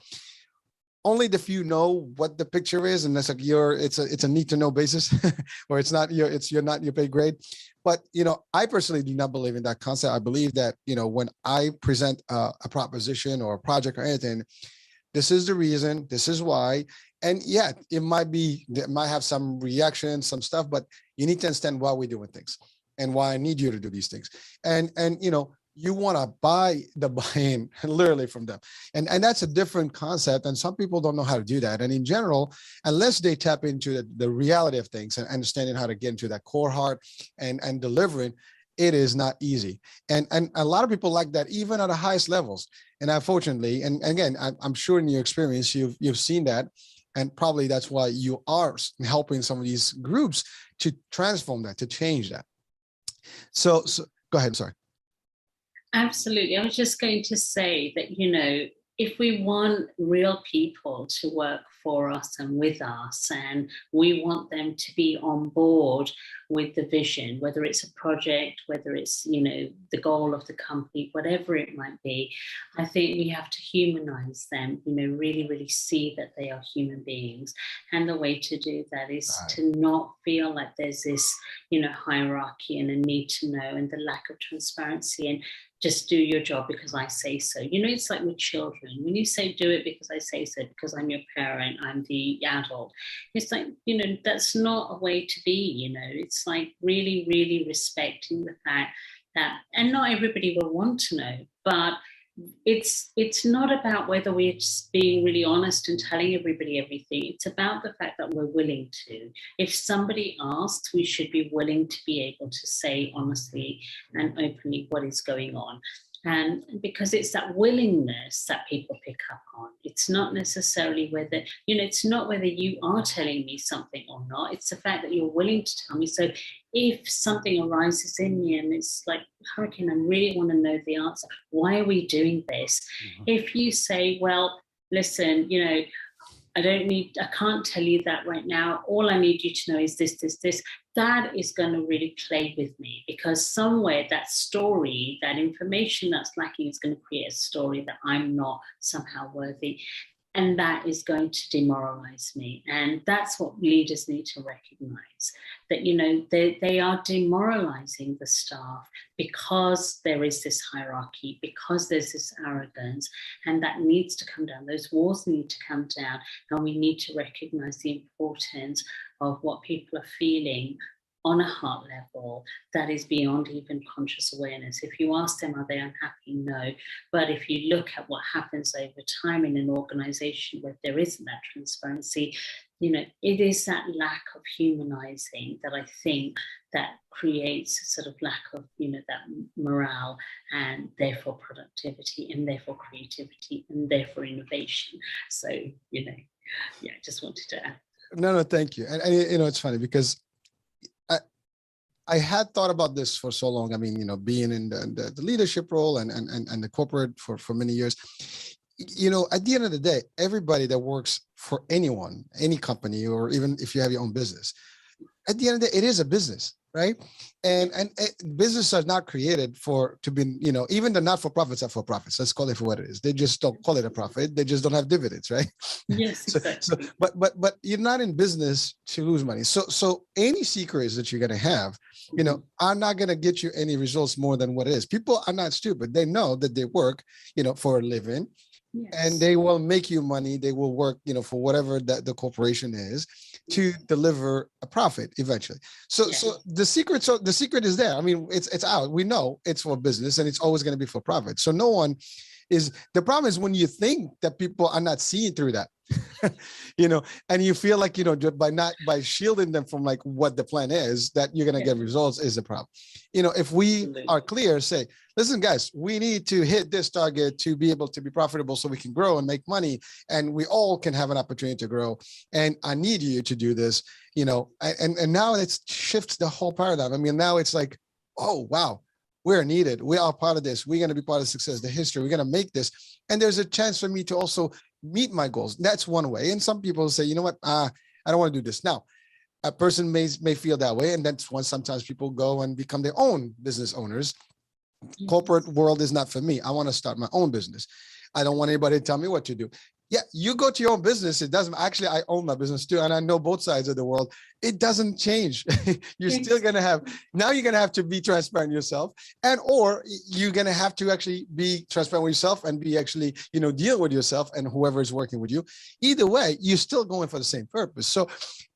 only the few know what the picture is, and that's like it's a need to know basis, or you're not your pay grade. But I personally do not believe in that concept. I believe that when I present a proposition or a project or anything, this is the reason, this is why, and yeah, it might have some reaction, some stuff, but you need to understand why we're doing things and why I need you to do these things, and you want to buy the buy-in literally from them. And that's a different concept. And some people don't know how to do that. And in general, unless they tap into the reality of things and understanding how to get into that core heart and delivering, it is not easy. And a lot of people like that, even at the highest levels. And unfortunately, and again, I'm sure in your experience, you've seen that. And probably that's why you are helping some of these groups to transform that, to change that. So go ahead. Sorry. Absolutely. I was just going to say that, if we want real people to work for us and with us, and we want them to be on board with the vision, whether it's a project, whether it's, the goal of the company, whatever it might be, I think we have to humanize them, really, really see that they are human beings. And the way to do that is to not feel like there's this, hierarchy and a need to know, and the lack of transparency, and just do your job because I say so. It's like with children. When you say do it because I say so, because I'm your parent, I'm the adult, it's like, that's not a way to be, It's like really, really respecting the fact that, and not everybody will want to know, but it's not about whether we're just being really honest and telling everybody everything. It's about the fact that we're willing to. If somebody asks, we should be willing to be able to say honestly and openly what is going on. And because it's that willingness that people pick up on. It's not necessarily whether, it's not whether you are telling me something or not. It's the fact that you're willing to tell me. So if something arises in me and it's like, Hurricane, I really want to know the answer. Why are we doing this? Mm-hmm. If you say, well, listen, I can't tell you that right now. All I need you to know is this, that is going to really play with me, because somewhere that story, that information that's lacking is going to create a story that I'm not somehow worthy. And that is going to demoralize me. And that's what leaders need to recognize, that, they are demoralizing the staff because there is this hierarchy, because there's this arrogance, and that needs to come down. Those walls need to come down, and we need to recognize the importance of what people are feeling on a heart level that is beyond even conscious awareness. If you ask them, are they unhappy? No. But if you look at what happens over time in an organization where there isn't that transparency, it is that lack of humanizing that I think that creates a sort of lack of, that morale, and therefore productivity, and therefore creativity, and therefore innovation. So, just wanted to add. No, thank you. And it's funny because I had thought about this for so long. I mean, being in the leadership role and the corporate for many years, at the end of the day, everybody that works for anyone, any company, or even if you have your own business, at the end of the day, it is a business, right? And businesses are not created to be, even the not-for-profits are for profits. Let's call it for what it is. They just don't call it a profit. They just don't have dividends, right? Yes, exactly. But you're not in business to lose money. So any secrets that you're going to have, are not going to get you any results more than what it is. People are not stupid. They know that they work, for a living. Yes. And they will make you money. They will work, for whatever that the corporation is to deliver a profit eventually. So the secret is there. I mean, it's out. We know it's for business and it's always going to be for profit. So no one the problem is when you think that people are not seeing through that, and you feel like, by shielding them from like what the plan is, that you're going to get results is a problem. If we are clear, say, listen, guys, we need to hit this target to be able to be profitable so we can grow and make money. And we all can have an opportunity to grow. And I need you to do this, and now it shifts the whole paradigm. I mean, now it's like, oh, wow. We're needed. We are part of this. We're going to be part of success, the history. We're going to make this. And there's a chance for me to also meet my goals. That's one way. And some people say, you know what? I don't want to do this. Now, a person may feel that way. And that's when sometimes people go and become their own business owners. Corporate world is not for me. I want to start my own business. I don't want anybody to tell me what to do. Yeah, you go to your own business. It doesn't actually, I own my business too. And I know both sides of the world. It doesn't change. You're still going to have, now you're going to have to be transparent yourself, or you're going to have to actually be transparent with yourself and be actually, deal with yourself and whoever is working with you. Either way, you're still going for the same purpose. So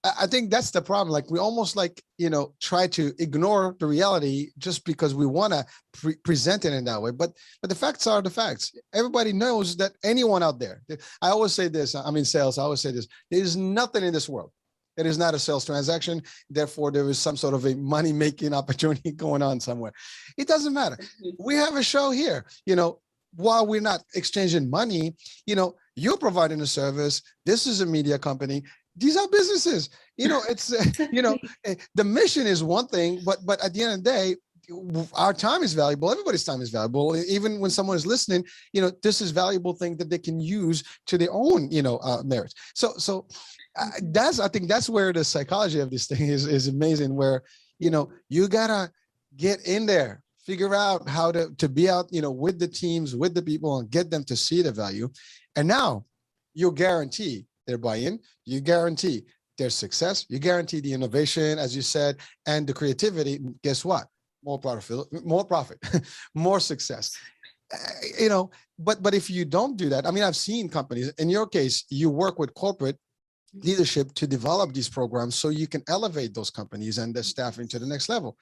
I think that's the problem. Like we almost try to ignore the reality just because we want to present it in that way. But the facts are the facts. Everybody knows that anyone out there, I always say this, I'm in sales. I always say this, there's nothing in this world that is not a sales transaction. Therefore, there is some sort of a money-making opportunity going on somewhere. It doesn't matter. We have a show here, while we're not exchanging money, you're providing a service. This is a media company. These are businesses, it's, the mission is one thing, but at the end of the day, our time is valuable. Everybody's time is valuable. Even when someone is listening, this is valuable thing that they can use to their own, merits. So I think that's where the psychology of this thing is amazing, where, you gotta get in there, figure out how to be out, with the teams, with the people, and get them to see the value. And now you guarantee their buy-in, you guarantee their success, you guarantee the innovation, as you said, and the creativity. Guess what? More profit, more success. But if you don't do that, I mean, I've seen companies, in your case, you work with corporate leadership to develop these programs so you can elevate those companies and their staffing to the next level.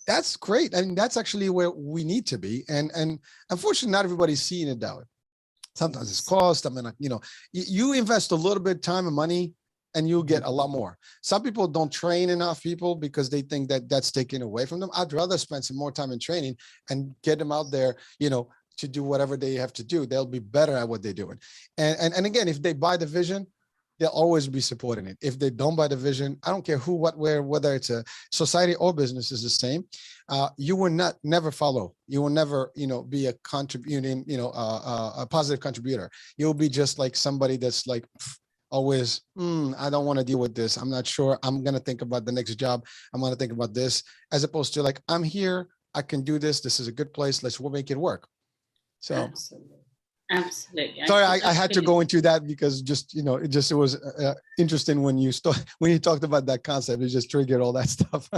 That's great. I mean, that's actually where we need to be. And unfortunately, not everybody's seeing it that way. Sometimes it's cost. I mean, you invest a little bit of time and money and you'll get a lot more. Some people don't train enough people because they think that that's taken away from them. I'd rather spend some more time in training and get them out there, to do whatever they have to do. They'll be better at what they're doing. And again, if they buy the vision, they'll always be supporting it. If they don't buy the vision, I don't care who, what, where, whether it's a society or business is the same. You will never follow. You will never, be a contributing, a positive contributor. You'll be just like somebody that's like always, I don't want to deal with this. I'm not sure. I'm going to think about the next job. I'm going to think about this, as opposed to like, I'm here. I can do this. This is a good place. Let's make it work. So. Absolutely. Sorry, I had to go into that because it was interesting when you talked about that concept. It just triggered all that stuff.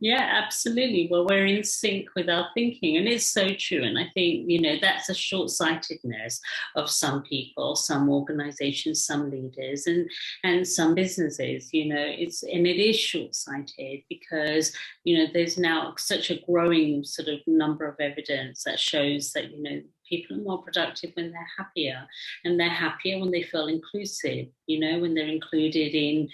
Absolutely. Well, we're in sync with our thinking, and it's so true. And I think that's a short-sightedness of some people, some organizations, some leaders, and some businesses. It is short-sighted because there's now such a growing sort of number of evidence that shows that people are more productive when they're happier, and they're happier when they feel inclusive, when they're included in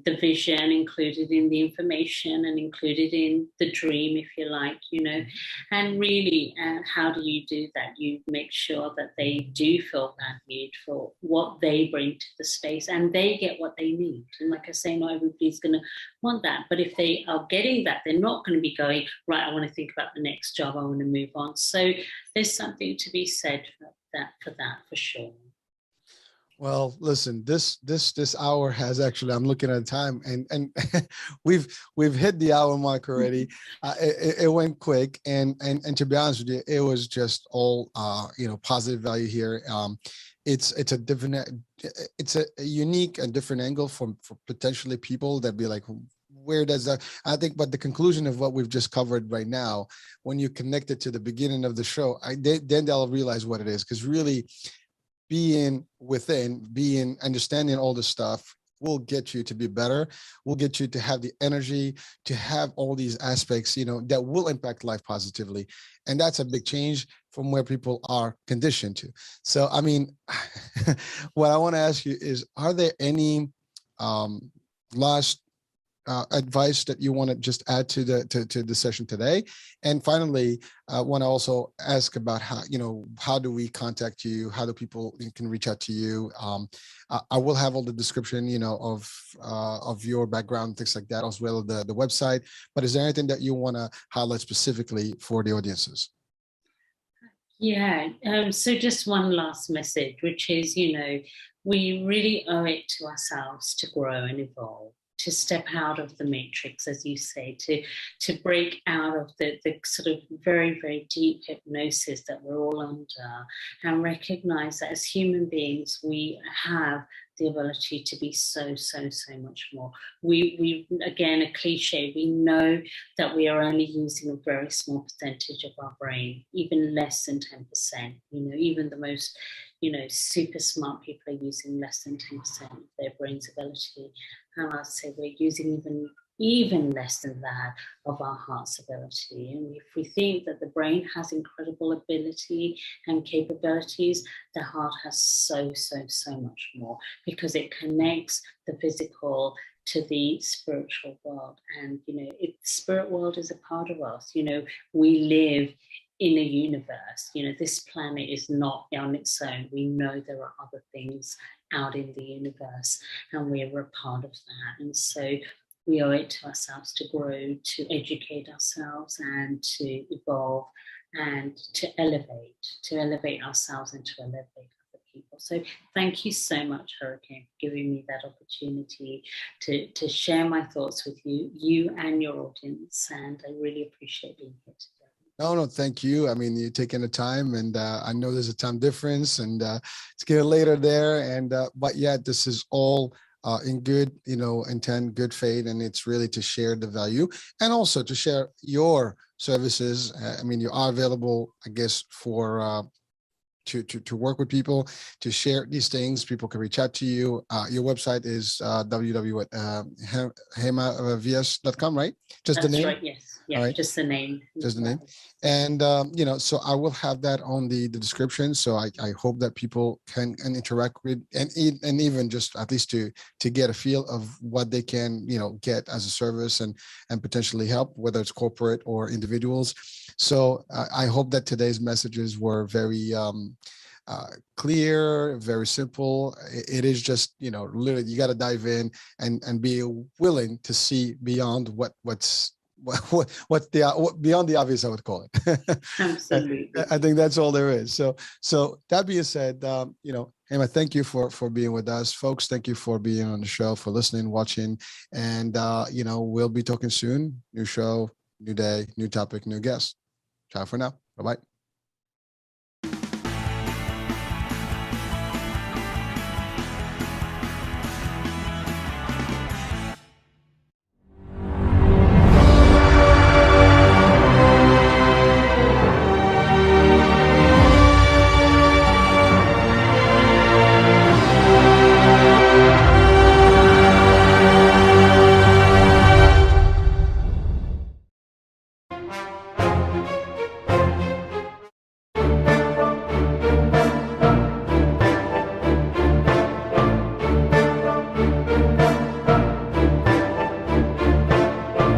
the vision, included in the information, and included in the dream, if you like, and really, how do you do that? You make sure that they do feel valued for what they bring to the space, and they get what they need. And like I say, not everybody's going to want that, but if they are getting that, they're not going to be going, right, I want to think about the next job, I want to move on. So there's something to be said for that for sure. Well, listen, this hour has actually, I'm looking at the time, and we've hit the hour mark already. It went quick, and to be honest with you, it was just all positive value here. It's a different, it's a unique and different angle for potentially people that be like, where does that, I think, but the conclusion of what we've just covered right now, when you connect it to the beginning of the show, then they'll realize what it is, because really being understanding all this stuff will get you to be better, will get you to have the energy, to have all these aspects, that will impact life positively. And that's a big change from where people are conditioned to. So, I mean, what I want to ask you is, are there any last advice that you want to just add to the session today? And finally, I want to also ask about how do we contact you? How do people can reach out to you? I will have all the description, of your background, things like that, as well as the website. But is there anything that you want to highlight specifically for the audiences? Yeah, so just one last message, which is, we really owe it to ourselves to grow and evolve, to step out of the matrix, as you say, to break out of the sort of very, very deep hypnosis that we're all under, and recognize that as human beings, we have the ability to be so much more. We again, a cliche, we know that we are only using a very small percentage of our brain, even less than 10%. Even the most super smart people are using less than 10% of their brain's ability. And I'd say we're using even less than that of our heart's ability. And if we think that the brain has incredible ability and capabilities, the heart has so much more, because it connects the physical to the spiritual world. And, the spirit world is a part of us. We live in a universe. This planet is not on its own. We know there are other things out in the universe, and we are a part of that. And so we owe it to ourselves to grow, to educate ourselves, and to evolve, and to elevate ourselves, and to elevate other people. So thank you so much, Hurricane, for giving me that opportunity to share my thoughts with you and your audience. And I really appreciate being here today. No, thank you. I mean, you're taking the time, and I know there's a time difference, and it's getting later there. And but yeah, this is all in good, intent, good faith, and it's really to share the value, and also to share your services. I mean, you are available, I guess, for to work with people, to share these things. People can reach out to you. Your website is www.hemavyas.com, right? Just That's the name? right, yes. Yeah, All right. just the name. Just the name. And, so I will have that on the description. So I hope that people can interact with, and even just at least to get a feel of what they can, get as a service, and potentially help, whether it's corporate or individuals. So I hope that today's messages were very clear, very simple. It is just, literally, you got to dive in and be willing to see beyond what's beyond the obvious, I would call it. Absolutely. I think that's all there is. So that being said, Hema, thank you for being with us, folks. Thank you for being on the show, for listening, watching, and we'll be talking soon. New show, new day, new topic, new guest. Ciao for now. Bye-bye.